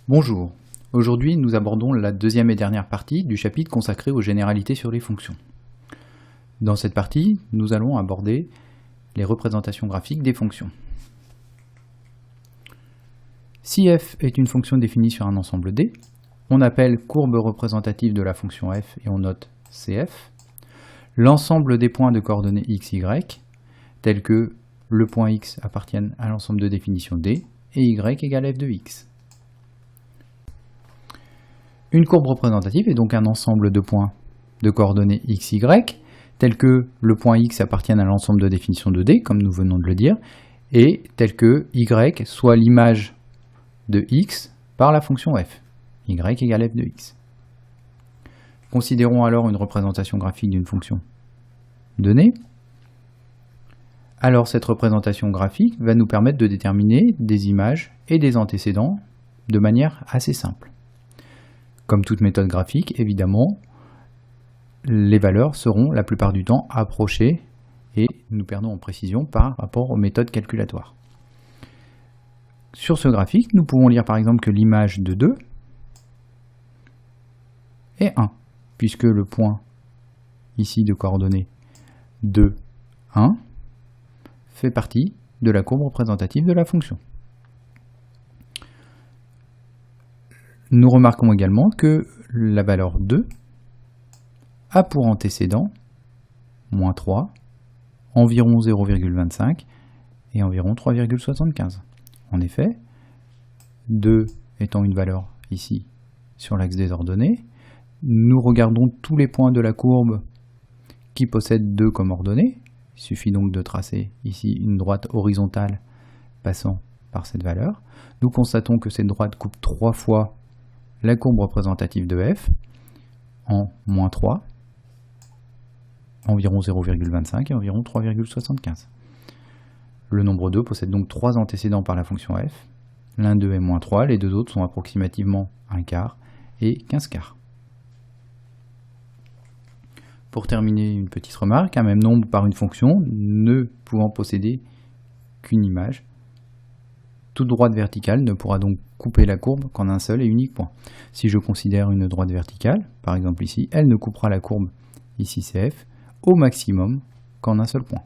Bonjour, aujourd'hui nous abordons la deuxième et dernière partie du chapitre consacré aux généralités sur les fonctions. Dans cette partie, nous allons aborder les représentations graphiques des fonctions. Si f est une fonction définie sur un ensemble D, on appelle courbe représentative de la fonction f et on note CF l'ensemble des points de coordonnées x, y, tels que le point x appartienne à l'ensemble de définition D et y égale f de x. Une courbe représentative est donc un ensemble de points de coordonnées x, y, tels que le point x appartienne à l'ensemble de définition de D, comme nous venons de le dire, et tel que y soit l'image de x par la fonction f, y égale f de x. Considérons alors une représentation graphique d'une fonction donnée. Alors cette représentation graphique va nous permettre de déterminer des images et des antécédents de manière assez simple. Comme toute méthode graphique, évidemment, les valeurs seront la plupart du temps approchées et nous perdons en précision par rapport aux méthodes calculatoires. Sur ce graphique, nous pouvons lire par exemple que l'image de 2 est 1, puisque le point ici de coordonnées 2, 1 fait partie de la courbe représentative de la fonction. Nous remarquons également que la valeur 2 a pour antécédent moins 3, environ 0,25 et environ 3,75. En effet, 2 étant une valeur ici sur l'axe des ordonnées, nous regardons tous les points de la courbe qui possèdent 2 comme ordonnées. Il suffit donc de tracer ici une droite horizontale passant par cette valeur. Nous constatons que cette droite coupe 3 fois la courbe représentative de f en moins 3, environ 0,25 et environ 3,75. Le nombre 2 possède donc 3 antécédents par la fonction f. L'un d'eux est moins 3, les deux autres sont approximativement 1 quart et 15 quarts. Pour terminer, une petite remarque, un même nombre par une fonction ne pouvant posséder qu'une image. Toute droite verticale ne pourra donc couper la courbe qu'en un seul et unique point. Si je considère une droite verticale, par exemple ici, elle ne coupera la courbe, ici CF, au maximum qu'en un seul point.